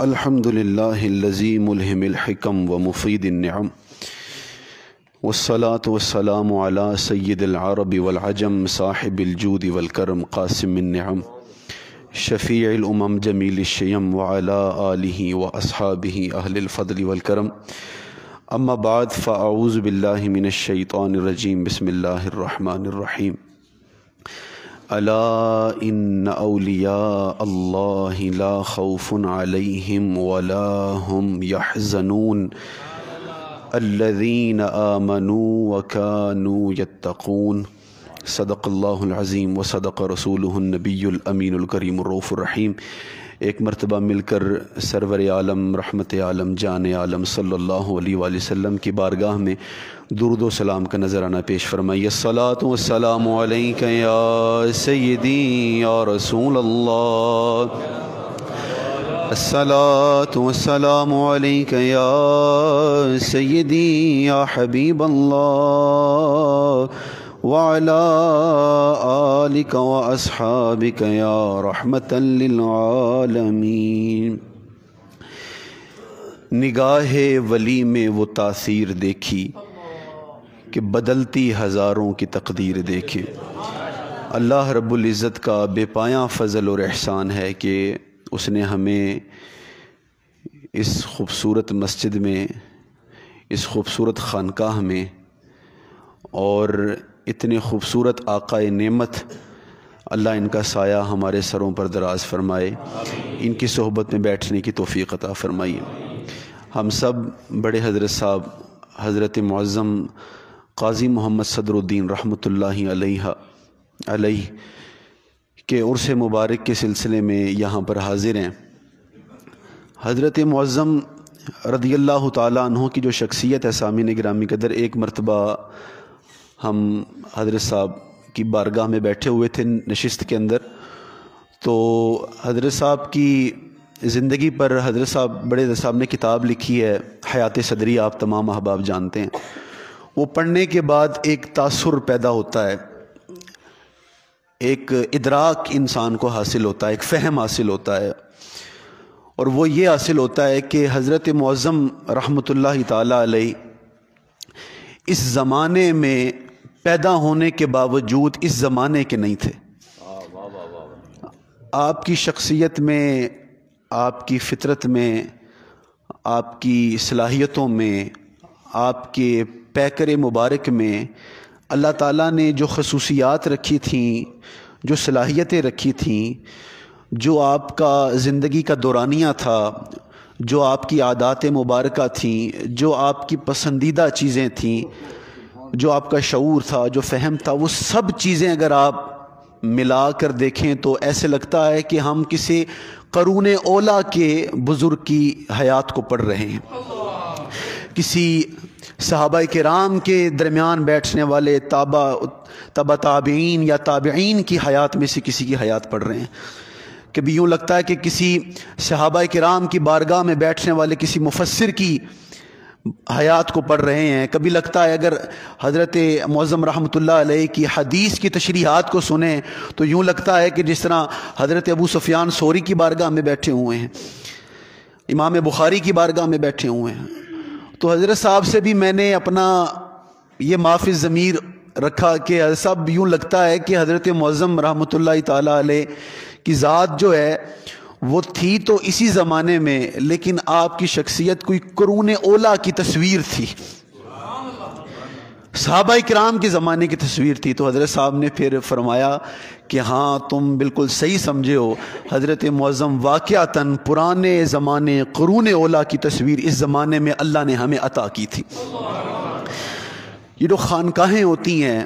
الحمد للہ الذی ملہم الحکم و مفید النعم والصلاة والسلام علی سید العرب والعجم صاحب الجود والکرم قاسم النعم شفیع الامم جمیل الشیم وعلی آلہ واصحابہ اہل الفضل والکرم اما بعد فاعوذ باللہ من الشیطان الرجیم بسم اللہ الرحمن الرحیم الا ان اولیاء اللہ لا خوف علیہم ولا هم يحزنون الذین آمنوا وكانوا يتقون صدق اللہ العظیم وصدق رسولہ النبی الامین الکریم الرؤوف الرحیم۔ ایک مرتبہ مل کر سرور عالم رحمت عالم جان عالم صلی اللہ علیہ وآلہ وسلم کی بارگاہ میں درود و سلام کا نذرانہ پیش فرمائیے۔ الصلاۃ والسلام علیک یا سیدی یا رسول اللہ، الصلاۃ والسلام علیک یا سیدی یا حبیب اللہ وعلی آلک واصحابک یا رحمۃ للعالمین۔ نگاہ ولی میں وہ تاثیر دیکھی کہ بدلتی ہزاروں کی تقدیر دیکھے۔ اللہ رب العزت کا بے پایاں فضل اور احسان ہے کہ اس نے ہمیں اس خوبصورت مسجد میں، اس خوبصورت خانقاہ میں، اور اتنے خوبصورت آقا نعمت اللہ ان کا سایہ ہمارے سروں پر دراز فرمائے، ان کی صحبت میں بیٹھنے کی توفیق عطا فرمائیے۔ ہم سب بڑے حضرت صاحب حضرت معظم قاضی محمد صدر الدین رحمۃ اللہ علیہ کے عرس مبارک کے سلسلے میں یہاں پر حاضر ہیں۔ حضرت معظم رضی اللہ تعالیٰ عنہ کی جو شخصیت ہے سامعین گرامی قدر، ایک مرتبہ ہم حضرت صاحب کی بارگاہ میں بیٹھے ہوئے تھے نشست کے اندر، تو حضرت صاحب کی زندگی پر حضرت صاحب بڑے حضرت صاحب نے کتاب لکھی ہے حیات صدری، آپ تمام احباب جانتے ہیں۔ وہ پڑھنے کے بعد ایک تاثر پیدا ہوتا ہے، ایک ادراک انسان کو حاصل ہوتا ہے، ایک فہم حاصل ہوتا ہے، اور وہ یہ حاصل ہوتا ہے کہ حضرت معظم رحمۃ اللہ تعالیٰ علیہ اس زمانے میں پیدا ہونے کے باوجود اس زمانے کے نہیں تھے۔ آپ کی شخصیت میں، آپ کی فطرت میں، آپ کی صلاحیتوں میں، آپ کے پیکر مبارک میں اللہ تعالیٰ نے جو خصوصیات رکھی تھیں، جو صلاحیتیں رکھی تھیں، جو آپ کا زندگی کا دورانیہ تھا، جو آپ کی عادات مبارکہ تھیں، جو آپ کی پسندیدہ چیزیں تھیں، جو آپ کا شعور تھا، جو فہم تھا، وہ سب چیزیں اگر آپ ملا کر دیکھیں تو ایسے لگتا ہے کہ ہم کسی قرون اولا کے بزرگ کی حیات کو پڑھ رہے ہیں، کسی صحابہ کرام کے درمیان بیٹھنے والے تبع تابعین یا تابعین کی حیات میں سے کسی کی حیات پڑھ رہے ہیں۔ کبھی یوں لگتا ہے کہ کسی صحابہ کرام کی بارگاہ میں بیٹھنے والے کسی مفسر کی حیات کو پڑھ رہے ہیں۔ کبھی لگتا ہے اگر حضرت معظم رحمۃ اللہ علیہ کی حدیث کی تشریحات کو سنیں تو یوں لگتا ہے کہ جس طرح حضرت ابو سفیان ثوری کی بارگاہ میں بیٹھے ہوئے ہیں، امام بخاری کی بارگاہ میں بیٹھے ہوئے ہیں۔ تو حضرت صاحب سے بھی میں نے اپنا یہ معافی ضمیر رکھا کہ حضرت صاحب یوں لگتا ہے کہ حضرت معظم رحمۃ اللہ تعالیٰ علیہ کی ذات جو ہے وہ تھی تو اسی زمانے میں، لیکن آپ کی شخصیت کوئی قرون اولا کی تصویر تھی، صحابہ کرام کے زمانے کی تصویر تھی۔ تو حضرت صاحب نے پھر فرمایا کہ ہاں تم بالکل صحیح سمجھے ہو، حضرت معظم واقعتاً پرانے زمانے قرون اولا کی تصویر اس زمانے میں اللہ نے ہمیں عطا کی تھی۔ یہ جو خانقاہیں ہوتی ہیں،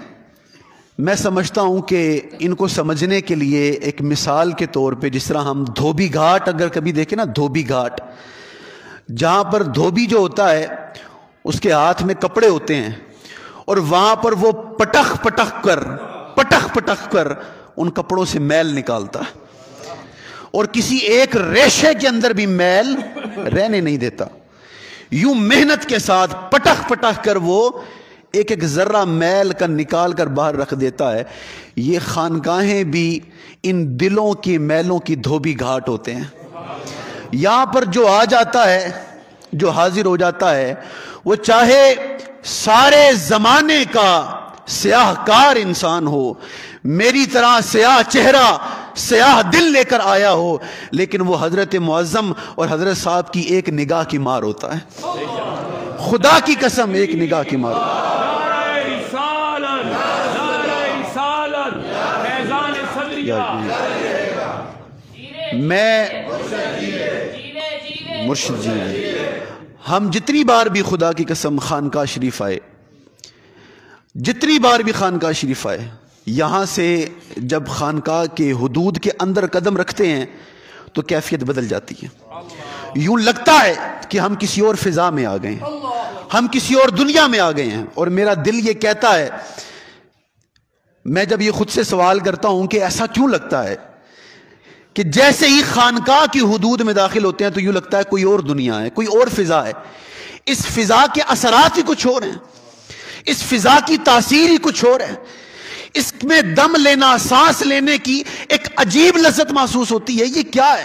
میں سمجھتا ہوں کہ ان کو سمجھنے کے لیے ایک مثال کے طور پہ، جس طرح ہم دھوبی گھاٹ اگر کبھی دیکھیں نا، دھوبی گھاٹ جہاں پر دھوبی جو ہوتا ہے اس کے ہاتھ میں کپڑے ہوتے ہیں، اور وہاں پر وہ پٹخ پٹخ کر ان کپڑوں سے میل نکالتا ہے، اور کسی ایک ریشے کے اندر بھی میل رہنے نہیں دیتا، یوں محنت کے ساتھ پٹخ کر وہ ایک ایک ذرہ میل کا نکال کر باہر رکھ دیتا ہے۔ یہ خانقاہیں بھی ان دلوں کی میلوں کی دھوبی گھاٹ ہوتے ہیں۔ یہاں پر جو آ جاتا ہے، جو حاضر ہو جاتا ہے، وہ چاہے سارے زمانے کا سیاہ کار انسان ہو، میری طرح سیاہ چہرہ سیاہ دل لے کر آیا ہو، لیکن وہ حضرت معظم اور حضرت صاحب کی ایک نگاہ کی مار ہوتا ہے، خدا کی قسم ایک نگاہ کی مار ہوتا ہے۔ میں مرشد جی، ہم جتنی بار بھی خدا کی قسم خانقاہ شریف آئے، جتنی بار بھی خانقاہ شریف آئے، یہاں سے جب خانقاہ کے حدود کے اندر قدم رکھتے ہیں تو کیفیت بدل جاتی ہے، یوں لگتا ہے کہ ہم کسی اور فضا میں آ گئے ہیں، ہم کسی اور دنیا میں آ گئے ہیں۔ اور میرا دل یہ کہتا ہے، میں جب یہ خود سے سوال کرتا ہوں کہ ایسا کیوں لگتا ہے کہ جیسے ہی خانقاہ کی حدود میں داخل ہوتے ہیں تو یوں لگتا ہے کوئی اور دنیا ہے، کوئی اور فضا ہے، اس فضا کے اثرات ہی کچھ اور ہیں، اس فضا کی تاثیر ہی کچھ اور ہے، اس میں دم لینا، سانس لینے کی ایک عجیب لذت محسوس ہوتی ہے، یہ کیا ہے؟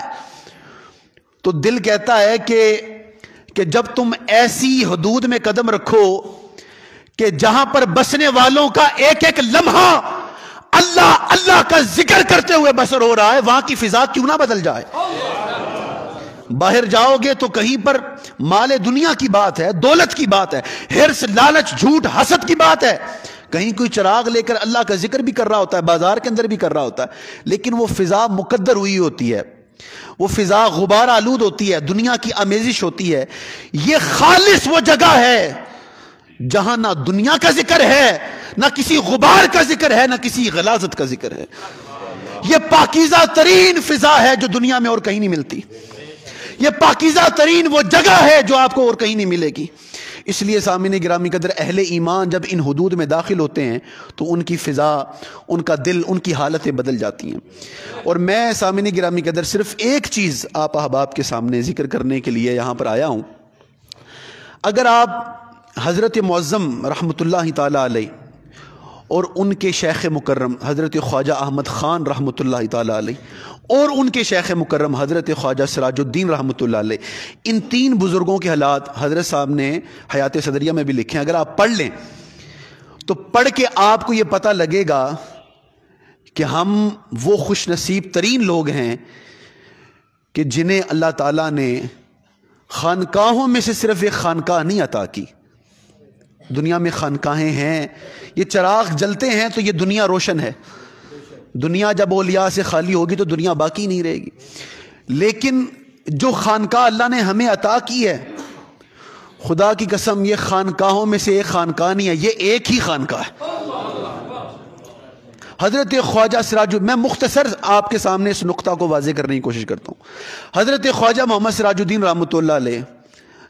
تو دل کہتا ہے کہ جب تم ایسی حدود میں قدم رکھو کہ جہاں پر بسنے والوں کا ایک ایک لمحہ اللہ اللہ کا ذکر کرتے ہوئے بسر ہو رہا ہے، وہاں کی فضا کیوں نہ بدل جائے؟ باہر جاؤ گے تو کہیں پر مال دنیا کی بات ہے، دولت کی بات ہے، ہرس، لالچ، جھوٹ، حسد کی بات ہے، کہیں کوئی چراغ لے کر اللہ کا ذکر بھی کر رہا ہوتا ہے، بازار کے اندر بھی کر رہا ہوتا ہے، لیکن وہ فضا مقدر ہوئی ہوتی ہے، وہ فضا غبار آلود ہوتی ہے، دنیا کی آمیزش ہوتی ہے۔ یہ خالص وہ جگہ ہے جہاں نہ دنیا کا ذکر ہے، نہ کسی غبار کا ذکر ہے، نہ کسی غلاظت کا ذکر ہے۔ یہ پاکیزہ ترین فضا ہے جو دنیا میں اور کہیں نہیں ملتی، یہ پاکیزہ ترین وہ جگہ ہے جو آپ کو اور کہیں نہیں ملے گی۔ اس لیے سامعین گرامی قدر، اہل ایمان جب ان حدود میں داخل ہوتے ہیں تو ان کی فضا، ان کا دل، ان کی حالتیں بدل جاتی ہیں۔ اور میں سامعین گرامی قدر صرف ایک چیز آپ احباب کے سامنے ذکر کرنے کے لیے یہاں پر آیا ہوں۔ اگر آپ حضرت معظم رحمۃ اللہ تعالیٰ علیہ اور ان کے شیخ مکرم حضرت خواجہ احمد خان رحمۃ اللہ تعالیٰ علیہ اور ان کے شیخ مکرم حضرت خواجہ سراج الدین رحمۃ اللہ علیہ، ان تین بزرگوں کے حالات حضرت صاحب نے حیات صدریہ میں بھی لکھے ہیں، اگر آپ پڑھ لیں تو پڑھ کے آپ کو یہ پتہ لگے گا کہ ہم وہ خوش نصیب ترین لوگ ہیں کہ جنہیں اللہ تعالیٰ نے خانقاہوں میں سے صرف ایک خانقاہ نہیں عطا کی۔ دنیا میں خانقاہیں ہیں، یہ چراغ جلتے ہیں تو یہ دنیا روشن ہے، دنیا جب اولیاء سے خالی ہوگی تو دنیا باقی نہیں رہے گی، لیکن جو خانقاہ اللہ نے ہمیں عطا کی ہے، خدا کی قسم یہ خانقاہوں میں سے ایک خانقاہ نہیں ہے، یہ ایک ہی خانقاہ ہے۔ حضرت خواجہ سراج، میں مختصر آپ کے سامنے اس نقطہ کو واضح کرنے کی کوشش کرتا ہوں۔ حضرت خواجہ محمد سراج الدین رحمۃ اللہ علیہ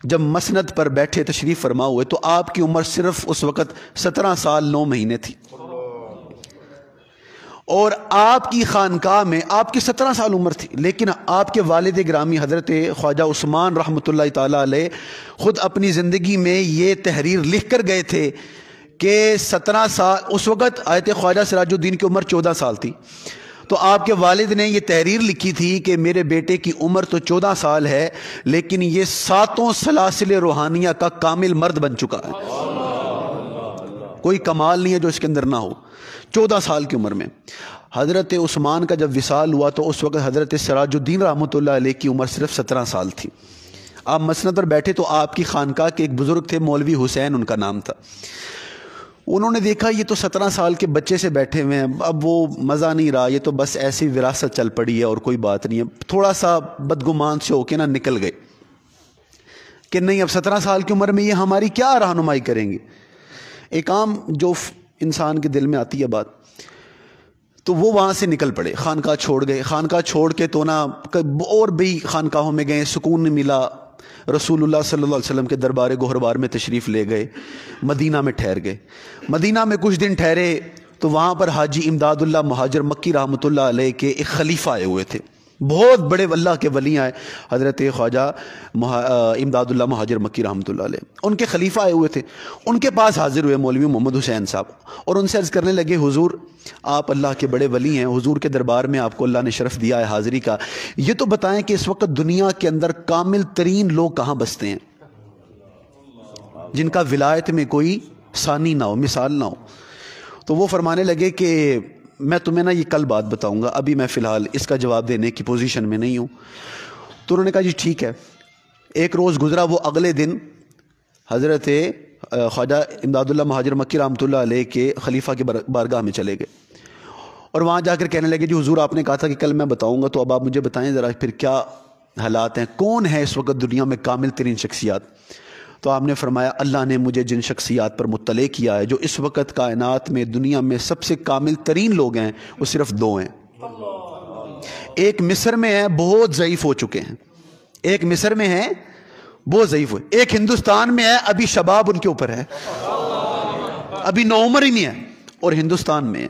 جب مسند پر بیٹھے تشریف فرما ہوئے تو آپ کی عمر صرف اس وقت 17 سال 9 مہینے تھی، اور آپ کی خانقاہ میں آپ کی 17 سال عمر تھی، لیکن آپ کے والد گرامی حضرت خواجہ عثمان رحمۃ اللہ تعالیٰ علیہ خود اپنی زندگی میں یہ تحریر لکھ کر گئے تھے کہ 17 سال، اس وقت آیت خواجہ سراج الدین کی عمر 14 سال تھی، تو آپ کے والد نے یہ تحریر لکھی تھی کہ میرے بیٹے کی عمر تو 14 سال ہے لیکن یہ 7 سلاسل روحانیہ کا کامل مرد بن چکا ہے، کوئی کمال نہیں ہے جو اس کے اندر نہ ہو۔ 14 سال کی عمر میں حضرت عثمان کا جب وصال ہوا تو اس وقت حضرت سراج الدین رحمۃ اللہ علیہ کی عمر صرف 17 سال تھی۔ آپ مسند پر بیٹھے تو آپ کی خانقاہ کے ایک بزرگ تھے، مولوی حسین ان کا نام تھا، انہوں نے دیکھا یہ تو 17 سال کے بچے سے بیٹھے ہوئے ہیں، اب وہ مزہ نہیں رہا، یہ تو بس ایسی وراثت چل پڑی ہے اور کوئی بات نہیں ہے، تھوڑا سا بدگمان سے ہو کے نہ نکل گئے کہ نہیں اب 17 سال کی عمر میں یہ ہماری کیا رہنمائی کریں گے۔ ایک عام جو انسان کے دل میں آتی ہے بات، تو وہ وہاں سے نکل پڑے، خانقاہ چھوڑ گئے۔ خانقاہ چھوڑ کے تو نا اور بھی خانقاہوں میں گئے، سکون نہیں ملا، رسول اللہ صلی اللہ علیہ وسلم کے دربار گوہربار میں تشریف لے گئے، مدینہ میں ٹھہر گئے۔ مدینہ میں کچھ دن ٹھہرے تو وہاں پر حاجی امداد اللہ مہاجر مکی رحمۃ اللہ علیہ کے ایک خلیفہ آئے ہوئے تھے، بہت بڑے اللہ کے ولی ہیں حضرت خواجہ امداد اللہ مہاجر مکی رحمۃ اللہ علیہ. ان کے خلیفہ آئے ہوئے تھے, ان کے پاس حاضر ہوئے مولوی محمد حسین صاحب, اور ان سے عرض کرنے لگے حضور آپ اللہ کے بڑے ولی ہیں, حضور کے دربار میں آپ کو اللہ نے شرف دیا ہے حاضری کا, یہ تو بتائیں کہ اس وقت دنیا کے اندر کامل ترین لوگ کہاں بستے ہیں جن کا ولایت میں کوئی ثانی نہ ہو, مثال نہ ہو. تو وہ فرمانے لگے کہ میں تمہیں نا یہ کل بات بتاؤں گا, ابھی میں فی الحال اس کا جواب دینے کی پوزیشن میں نہیں ہوں. تو انہوں نے کہا جی ٹھیک ہے. ایک روز گزرا, وہ اگلے دن حضرت خواجہ امداد اللہ مہاجر مکی رحمۃ اللہ علیہ کے خلیفہ کی بارگاہ میں چلے گئے, اور وہاں جا کر کہنے لگے جی حضور آپ نے کہا تھا کہ کل میں بتاؤں گا, تو اب آپ مجھے بتائیں ذرا پھر کیا حالات ہیں, کون ہے اس وقت دنیا میں کامل ترین شخصیات. تو آپ نے فرمایا اللہ نے مجھے جن شخصیات پر مطلع کیا ہے جو اس وقت کائنات میں دنیا میں سب سے کامل ترین لوگ ہیں, وہ صرف دو ہیں. ایک مصر میں ہے, بہت ضعیف ہو چکے ہیں, ایک مصر میں ہے بہت ضعیف ہوئے, ایک ہندوستان میں ہے ابھی شباب ان کے اوپر ہے, ابھی نوعمر ہی نہیں ہے, اور ہندوستان میں ہے.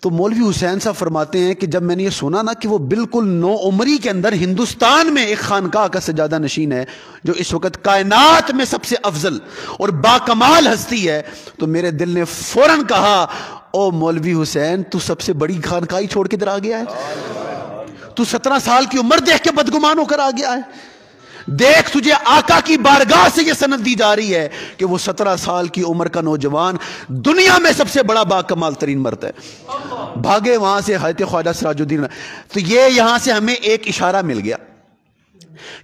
تو مولوی حسین صاحب فرماتے ہیں کہ جب میں نے یہ سنا نا کہ وہ بالکل نو عمری کے اندر ہندوستان میں ایک خانقاہ کا سجادہ نشین ہے جو اس وقت کائنات میں سب سے افضل اور باکمال ہستی ہے, تو میرے دل نے فوراً کہا او مولوی حسین تو سب سے بڑی خانقاہ چھوڑ کے ادھر آ گیا ہے, تو 17 سال کی عمر دیکھ کے بدگمان ہو کر آ گیا ہے. دیکھ تجھے آقا کی بارگاہ سے یہ سند دی جا رہی ہے کہ وہ 17 سال کی عمر کا نوجوان دنیا میں سب سے بڑا باکمال ترین مرد ہے. بھاگے وہاں سے حضرت خواجہ سراج الدین. تو یہ یہاں سے ہمیں ایک اشارہ مل گیا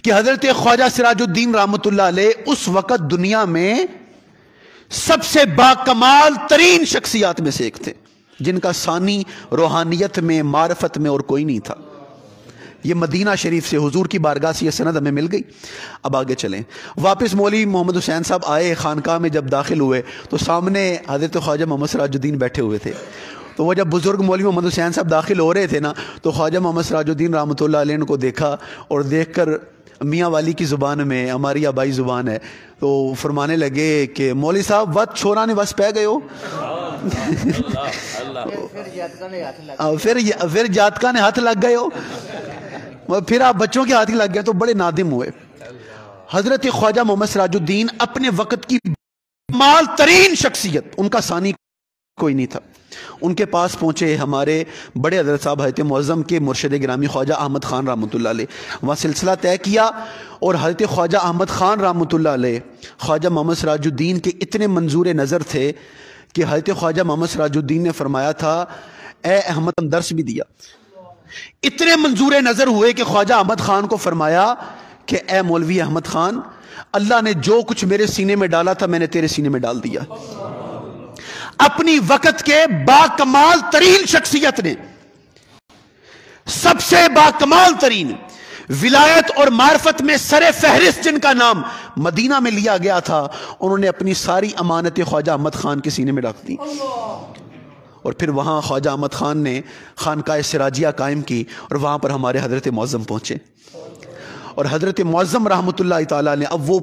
کہ حضرت خواجہ سراج الدین رحمۃ اللہ علیہ اس وقت دنیا میں سب سے باکمال ترین شخصیات میں سے ایک تھے, جن کا ثانی روحانیت میں معرفت میں اور کوئی نہیں تھا. یہ مدینہ شریف سے حضور کی بارگاہ سے یہ سند ہمیں مل گئی. اب آگے چلیں. واپس مولوی محمد حسین صاحب آئے خانقاہ میں, جب داخل ہوئے تو سامنے حضرت خواجہ محمد سراج الدین بیٹھے ہوئے تھے. تو وہ جب بزرگ مولوی محمد حسین صاحب داخل ہو رہے تھے نا, تو خواجہ محمد سراج الدین رحمۃ اللہ علیہ کو دیکھا, اور دیکھ کر میاں والی کی زبان میں, ہماری آبائی زبان ہے, تو فرمانے لگے کہ مولوی صاحب وقت چھوڑا نے بس پہ گئے ہو. پھر جاتکا نے ہاتھ لگ گئے ہو, پھر آپ بچوں کے ہاتھ لگ گئے, تو بڑے نادم ہوئے. حضرت خواجہ محمد سراج الدین اپنے وقت کی مال ترین شخصیت, ان کا ثانی کوئی نہیں تھا. ان کے پاس پہنچے ہمارے بڑے حضرت صاحب حضرت معظم کے مرشد گرامی خواجہ احمد خان رحمۃ اللہ علیہ, وہاں سلسلہ طے کیا, اور حضرت خواجہ احمد خان رحمۃ اللہ علیہ خواجہ محمد سراج الدین کے اتنے منظور نظر تھے کہ حضرت خواجہ محمد سراج الدین نے فرمایا تھا اے احمد, درس بھی دیا, اتنے منظور نظر ہوئے کہ خواجہ احمد خان کو فرمایا کہ اے مولوی احمد خان, اللہ نے جو کچھ میرے سینے میں ڈالا تھا میں نے تیرے سینے میں ڈال دیا. اپنی وقت کے باکمال ترین شخصیت نے, سب سے باکمال ترین ولایت اور معرفت میں سر فہرست جن کا نام مدینہ میں لیا گیا تھا, انہوں نے اپنی ساری امانتیں خواجہ احمد خان کے سینے میں رکھ دی. اور پھر وہاں خواجہ احمد خان نے خانقاہ سراجیہ قائم کی, اور وہاں پر ہمارے حضرت معظم پہنچے, اور حضرت معظم رحمۃ اللہ تعالیٰ نے, اب وہ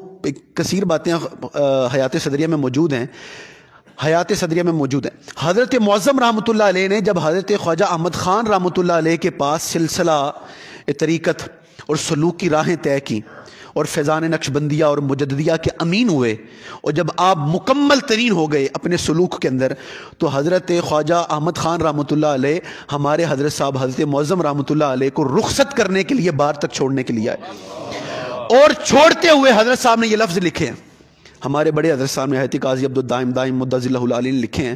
کثیر باتیں حیات صدریہ میں موجود ہیں, حضرت معظم رحمۃ اللہ علیہ نے جب حضرت خواجہ احمد خان رحمۃ اللہ علیہ کے پاس سلسلہ طریقت اور سلوک کی راہیں طے کی, اور فیضان نقشبندیہ اور مجددیہ کے امین ہوئے, اور جب آپ مکمل ترین ہو گئے اپنے سلوک کے اندر, تو حضرت خواجہ احمد خان رحمۃ اللہ علیہ ہمارے حضرت صاحب حضرت معظم رحمۃ اللہ علیہ کو رخصت کرنے کے لیے بار تک چھوڑنے کے لیے آئے, اور چھوڑتے ہوئے حضرت صاحب نے یہ لفظ لکھے ہیں, ہمارے بڑے حضرت صاحب نے حضرت قاضی عبد الدائم دائم مدظ اللہ العلی نے لکھے ہیں.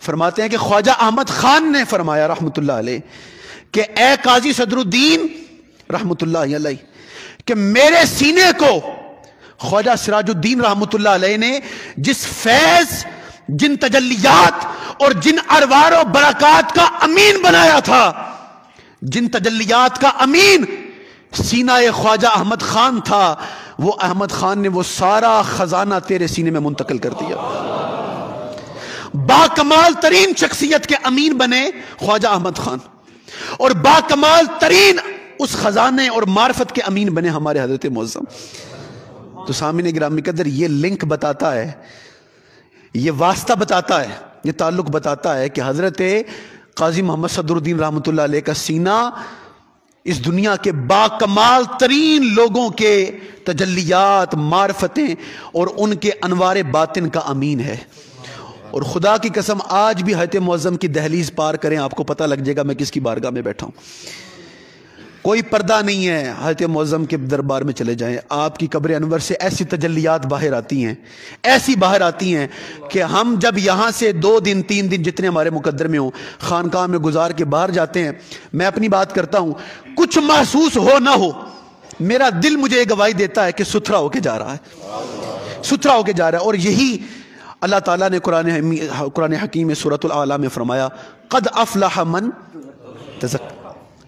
فرماتے ہیں کہ خواجہ احمد خان نے فرمایا رحمۃ اللہ علیہ کہ اے قاضی صدر الدین رحمۃ اللہ علیہ, کہ میرے سینے کو خواجہ سراج الدین رحمۃ اللہ علیہ نے جس فیض, جن تجلیات اور جن اروار و برکات کا امین بنایا تھا, جن تجلیات کا امین سینہ خواجہ احمد خان تھا, وہ احمد خان نے وہ سارا خزانہ تیرے سینے میں منتقل کر دیا. باکمال ترین شخصیت کے امین بنے خواجہ احمد خان, اور باکمال ترین اس خزانے اور معرفت کے امین بنے ہمارے حضرت معظم. تو سامعین گرامی قدر, یہ لنک بتاتا ہے, یہ واسطہ بتاتا ہے, یہ تعلق بتاتا ہے کہ حضرت قاضی محمد صدر الدین رحمۃ اللہ علیہ کا سینہ اس دنیا کے باکمال ترین لوگوں کے تجلیات، معرفتیں اور ان کے انوار باطن کا امین ہے۔ اور خدا کی قسم آج بھی حضرت معظم کی دہلیز پار کریں، آپ کو پتہ لگ جائے گا میں کس کی بارگاہ میں بیٹھا ہوں۔ کوئی پردہ نہیں ہے، حضرت معظم کے دربار میں چلے جائیں، آپ کی قبر انور سے ایسی تجلیات باہر آتی ہیں، ایسی باہر آتی ہیں کہ ہم جب یہاں سے 2 دن 3 دن جتنے ہمارے مقدر میں ہوں خانقاہ میں گزار کے باہر جاتے ہیں، میں اپنی بات کرتا ہوں، کچھ محسوس ہو نہ ہو، میرا دل مجھے یہ گواہی دیتا ہے کہ ستھرا ہو کے جا رہا ہے، ستھرا ہو کے جا رہا ہے۔ اور یہی اللہ تعالیٰ نے قرآن حکیم میں سورۃ الاعلیٰ میں فرمایا، قد افلح من تزکا،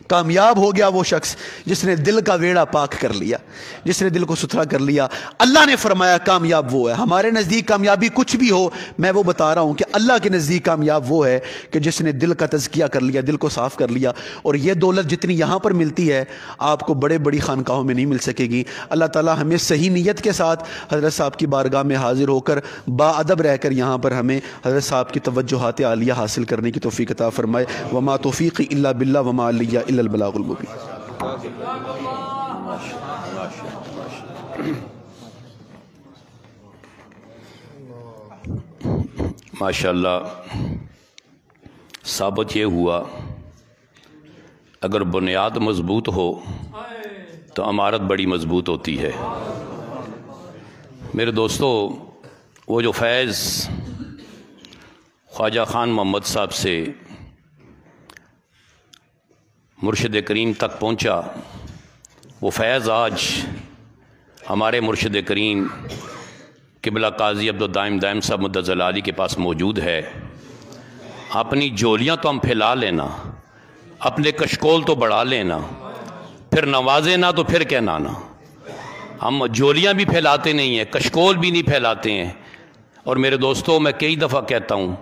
کامیاب ہو گیا وہ شخص جس نے دل کا ویڑا پاک کر لیا، جس نے دل کو ستھرا کر لیا۔ اللہ نے فرمایا کامیاب وہ ہے۔ ہمارے نزدیک کامیابی کچھ بھی ہو، میں وہ بتا رہا ہوں کہ اللہ کے نزدیک کامیاب وہ ہے کہ جس نے دل کا تزکیہ کر لیا، دل کو صاف کر لیا۔ اور یہ دولت جتنی یہاں پر ملتی ہے آپ کو بڑے بڑی خانقاہوں میں نہیں مل سکے گی۔ اللہ تعالیٰ ہمیں صحیح نیت کے ساتھ حضرت صاحب کی بارگاہ میں حاضر ہو کر با ادب رہ کر یہاں پر ہمیں حضرت صاحب کی توجہات عالیہ حاصل کرنے کی توفیق عطا فرمائے۔ وما توفیقی الا باللہ وما علیہ الا البلاغ المبین۔ ماشاءاللہ، ثابت یہ ہوا اگر بنیاد مضبوط ہو تو عمارت بڑی مضبوط ہوتی ہے۔ میرے دوستو، وہ جو فیض خواجہ خان محمد صاحب سے مرشد کریم تک پہنچا، وہ فیض آج ہمارے مرشد کریم قبلہ قاضی عبدالدائم دائم صاحب مدظ علی کے پاس موجود ہے۔ اپنی جولیاں تو ہم پھیلا لینا، اپنے کشکول تو بڑھا لینا، پھر نوازے نہ تو پھر کہنا نا۔ ہم جولیاں بھی پھیلاتے نہیں ہیں، کشکول بھی نہیں پھیلاتے ہیں۔ اور میرے دوستوں، میں کئی دفعہ کہتا ہوں،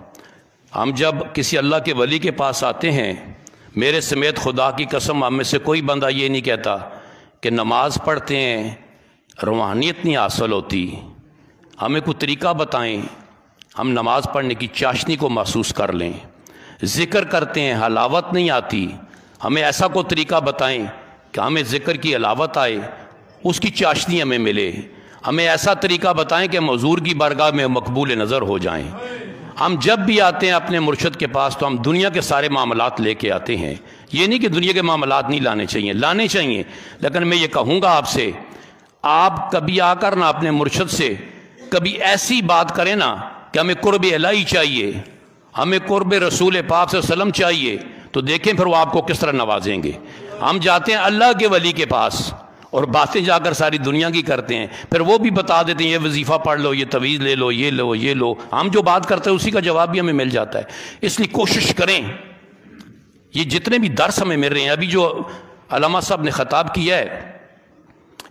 ہم جب کسی اللہ کے ولی کے پاس آتے ہیں، میرے سمیت خدا کی قسم ہم میں سے کوئی بندہ یہ نہیں کہتا کہ نماز پڑھتے ہیں روحانیت نہیں حاصل ہوتی، ہمیں کوئی طریقہ بتائیں ہم نماز پڑھنے کی چاشنی کو محسوس کر لیں۔ ذکر کرتے ہیں حلاوت نہیں آتی، ہمیں ایسا کوئی طریقہ بتائیں کہ ہمیں ذکر کی حلاوت آئے، اس کی چاشنی ہمیں ملے۔ ہمیں ایسا طریقہ بتائیں کہ ہم حضور کی بارگاہ میں مقبول نظر ہو جائیں۔ ہم جب بھی آتے ہیں اپنے مرشد کے پاس تو ہم دنیا کے سارے معاملات لے کے آتے ہیں۔ یہ نہیں کہ دنیا کے معاملات نہیں لانے چاہیے، لانے چاہیے، لیکن میں یہ کہوں گا آپ سے، آپ کبھی آ کر نہ اپنے مرشد سے کبھی ایسی بات کریں نا کہ ہمیں قرب الہی چاہیے، ہمیں قرب رسول پاک صلی اللہ علیہ وسلم چاہیے، تو دیکھیں پھر وہ آپ کو کس طرح نوازیں گے۔ ہم جاتے ہیں اللہ کے ولی کے پاس اور باتیں جا کر ساری دنیا کی کرتے ہیں، پھر وہ بھی بتا دیتے ہیں یہ وظیفہ پڑھ لو، یہ تعویذ لے لو، یہ لو، یہ لو۔ ہم جو بات کرتے ہیں اسی کا جواب بھی ہمیں مل جاتا ہے۔ اس لیے کوشش کریں، یہ جتنے بھی درس ہمیں مل رہے ہیں، ابھی جو علامہ صاحب نے خطاب کیا ہے،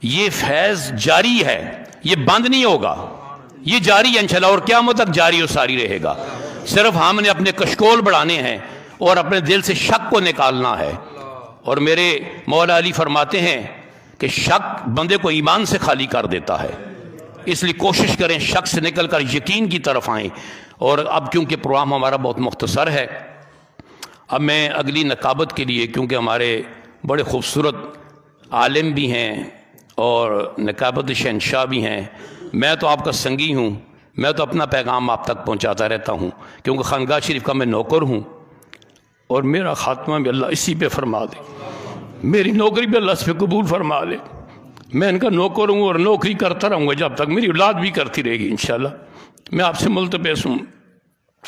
یہ فیض جاری ہے، یہ بند نہیں ہوگا، یہ جاری ہے انشاءاللہ، اور قیامت تک جاری اور ساری رہے گا۔ صرف ہم نے اپنے کشکول بڑھانے ہیں اور اپنے دل سے شک کو نکالنا ہے۔ اور میرے مولا علی فرماتے ہیں کہ شک بندے کو ایمان سے خالی کر دیتا ہے، اس لیے کوشش کریں شک سے نکل کر یقین کی طرف آئیں۔ اور اب کیونکہ پروگرام ہمارا بہت مختصر ہے، اب میں اگلی نقابت کے لیے، کیونکہ ہمارے بڑے خوبصورت عالم بھی ہیں اور نقابت شہنشاہ بھی ہیں، میں تو آپ کا سنگی ہوں، میں تو اپنا پیغام آپ تک پہنچاتا رہتا ہوں، کیونکہ خانقاہ شریف کا میں نوکر ہوں، اور میرا خاتمہ بھی اللہ اسی پہ فرما دے، میری نوکری بھی اللہ اس پہ قبول فرما لے۔ میں ان کا نوکر ہوں اور نوکری کرتا رہوں گا جب تک، میری اولاد بھی کرتی رہے گی انشاءاللہ۔ میں آپ سے ملتمس ہوں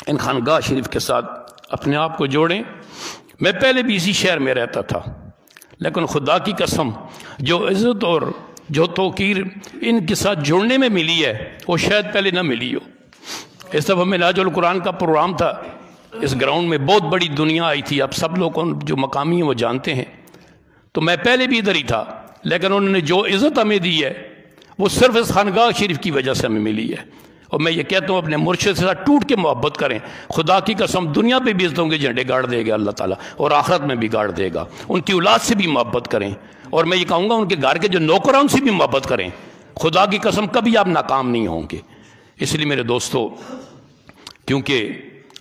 ان خانقاہ شریف کے ساتھ اپنے آپ کو جوڑیں۔ میں پہلے بھی اسی شہر میں رہتا تھا، لیکن خدا کی قسم جو عزت اور جو توقیر ان کے ساتھ جڑنے میں ملی ہے وہ شاید پہلے نہ ملی ہو۔ اس دفعہ معراج القرآن کا پروگرام تھا، اس گراؤنڈ میں بہت بڑی دنیا آئی تھی، اب سب لوگوں جو مقامی ہیں وہ جانتے ہیں، تو میں پہلے بھی ادھر ہی تھا، لیکن انہوں نے جو عزت ہمیں دی ہے وہ صرف اس خانقاہ شریف کی وجہ سے ہمیں ملی ہے۔ اور میں یہ کہتا ہوں اپنے مرشد سے ٹوٹ کے محبت کریں، خدا کی قسم دنیا پہ بھی عزتوں کے جھنڈے گاڑ دے گا اللہ تعالیٰ، اور آخرت میں بھی گاڑ دے گا۔ ان کی اولاد سے بھی محبت کریں، اور میں یہ کہوں گا ان کے گھر کے جو نوکر ہیں ان سے بھی محبت کریں، خدا کی قسم کبھی آپ ناکام نہیں ہوں گے۔ اس لیے میرے دوستو، کیونکہ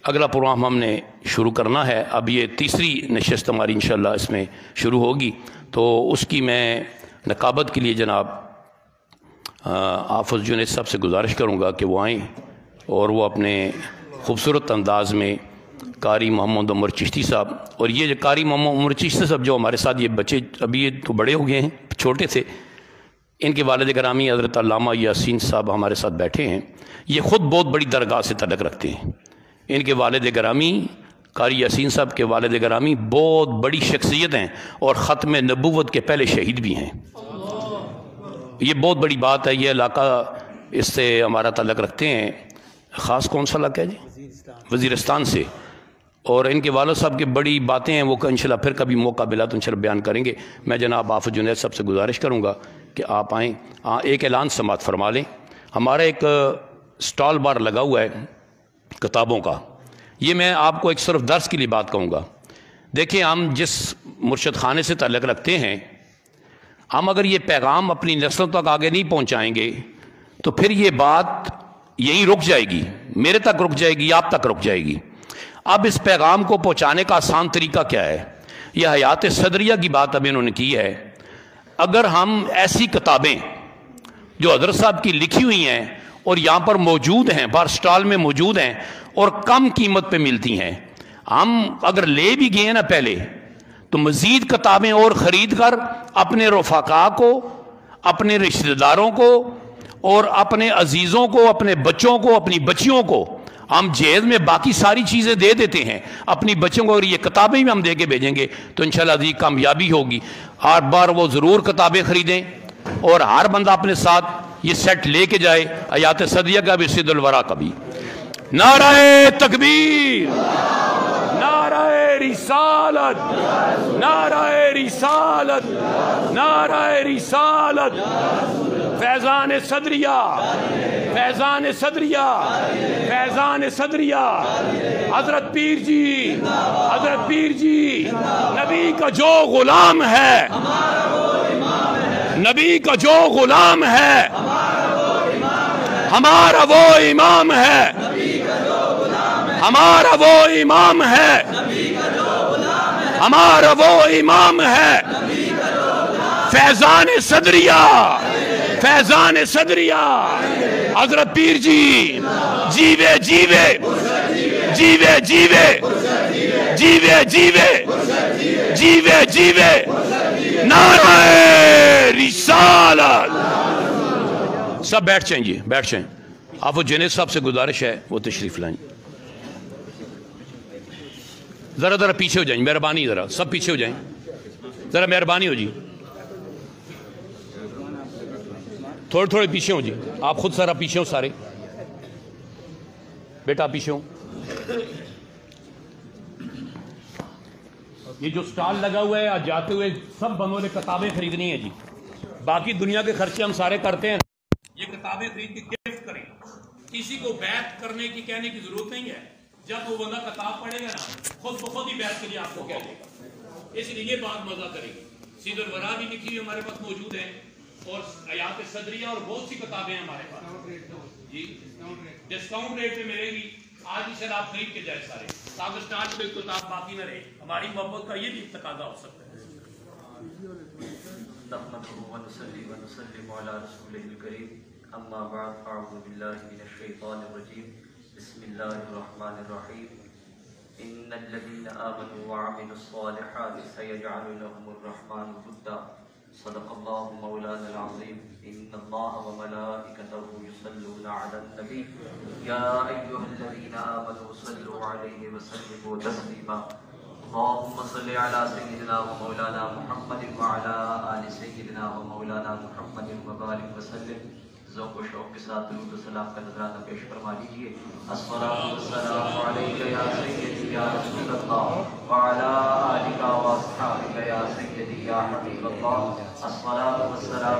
اگلا پروگرام ہم نے شروع کرنا ہے. اب یہ تیسری نشست ہماری انشاءاللہ اس میں شروع ہوگی, تو اس کی میں نقابت کے لیے جناب حافظ جنید صاحب سے گزارش کروں گا کہ وہ آئیں اور وہ اپنے خوبصورت انداز میں قاری محمد عمر چشتی صاحب, اور یہ جو قاری محمد عمر چشتی صاحب جو ہمارے ساتھ, یہ بچے ابھی یہ تو بڑے ہو گئے ہیں, چھوٹے تھے, ان کے والد گرامی حضرت علامہ یاسین صاحب ہمارے ساتھ بیٹھے ہیں. یہ خود بہت بڑی درگاہ سے تعلق رکھتے ہیں. ان کے والد گرامی قاری یاسین صاحب کے والد گرامی بہت بڑی شخصیت ہیں اور ختم نبوت کے پہلے شہید بھی ہیں. یہ بہت بڑی بات ہے. یہ علاقہ اس سے ہمارا تعلق رکھتے ہیں. خاص کون سا علاقہ ہے جی؟ وزیرستان سے. اور ان کے والد صاحب کی بڑی باتیں ہیں, وہ انشاءاللہ پھر کبھی موقع ملا تو انشاءاللہ بیان کریں گے. میں جناب حافظ جنید صاحب سے گزارش کروں گا کہ آپ آئیں, ایک اعلان سماعت فرما لیں. ہمارا ایک سٹال بار لگا ہوا ہے کتابوں کا. یہ میں آپ کو ایک صرف درس کے لیے بات کہوں گا. دیکھیں, ہم جس مرشد خانے سے تعلق رکھتے ہیں, ہم اگر یہ پیغام اپنی نسلوں تک آگے نہیں پہنچائیں گے تو پھر یہ بات یہیں رک جائے گی, میرے تک رک جائے گی, آپ تک رک جائے گی. اب اس پیغام کو پہنچانے کا آسان طریقہ کیا ہے؟ یہ حیات صدریہ کی بات اب انہوں نے کی ہے. اگر ہم ایسی کتابیں جو حضرت صاحب کی لکھی ہوئی ہیں اور یہاں پر موجود ہیں, بار سٹال میں موجود ہیں اور کم قیمت پہ ملتی ہیں, ہم اگر لے بھی گئے نا پہلے, تو مزید کتابیں اور خرید کر اپنے رفقا کو, اپنے رشتہ داروں کو اور اپنے عزیزوں کو, اپنے بچوں کو, اپنی بچیوں کو ہم جہیز میں باقی ساری چیزیں دے دیتے ہیں. اپنی بچوں کو اگر یہ کتابیں بھی ہم دے کے بھیجیں گے تو انشاءاللہ عزیز کامیابی ہوگی. ہر بار وہ ضرور کتابیں خریدیں اور ہر بندہ اپنے ساتھ یہ سیٹ لے کے جائے, حیات صدریہ کا بھی, سید الورا کا بھی. نعرہ تکبیر, نعرہ رسالت, نعرہ رسالت, نعرہ رسالت. فیضان صدریہ, فیضان صدریہ, فیضان صدریہ. حضرت پیر جی, حضرت پیر جی, نبی کا جو غلام ہے, نبی کا جو غلام ہے, ہمارا وہ امام ہے, ہمارا وہ امام ہے, ہمارا وہ امام ہے. فیضان صدریہ, فیضان صدریہ. حضرت پیر جی جیوے جیوے, جیوے جیوے, جیوے جیوے, جیوے جیوے. نعرہ رسالت. سب بیٹھ جائیں جی, بیٹھ جائیں. آپ وہ جنید صاحب سے گزارش ہے وہ تشریف لائیں. ذرا ذرا پیچھے ہو جائیں, مہربانی, ذرا سب پیچھے ہو جائیں, ذرا مہربانی ہو جی, تھوڑے تھوڑے پیچھے ہوں جی. آپ خود ذرا پیچھے ہوں سارے, بیٹا پیچھے ہوں. یہ جو سٹال لگا ہوا ہے, آج جاتے ہوئے سب بندوں نے کتابیں خریدنی ہیں جی. باقی دنیا کے خرچے ہم سارے کرتے ہیں, یہ کتابیں خرید کے گفٹ کریں. کسی کو بیعت کرنے کی کہنے کی ضرورت نہیں ہے. جب وہ بندہ کتاب پڑھے گا نا, خود بخود ہی بیعت کے لیے آپ کو کہہ دے گا. اس لیے یہ بات مزہ کرے گی. سید الورا بھی لکھی ہوئی ہمارے پاس موجود ہے, اور حیات صدریہ اور بہت سی کتابیں ہیں ہمارے پاس جی. ڈسکاؤنٹ ریٹ پہ ملے گی. آج ہی سر آپ خرید کے جائے سارے, تاکہ اسٹارٹ پہ کتاب باقی نہ رہے. ہماری محبت کا یہ بھی تقاضا ہو سکتا ہے. نحمده ونصلي ونسلم على رسوله الكريم. اما بعد, اعوذ بالله من الشيطان الرجيم. بسم الله الرحمن الرحيم. ان الذين امنوا وعملوا الصالحات سيجعل لهم الرحمن ودا. صدق الله مولانا العظيم. ان الله وملائكته يصلون على النبي يا ايها الذين امنوا صلوا عليه وسلموا تسليما. اللهم صل على سيدنا ومولانا محمد وعلى آل سيدنا ومولانا محمد وبارك وسلم. ذوق و شوق کے ساتھ درود و سلام کا نذرانہ پیش فرما لیجیے. الصلاۃ والسلام علیک یا سیدی یا رسول اللہ وعلی آلک واصحابک یا سیدی یا حبیب اللہ. الصلاۃ والسلام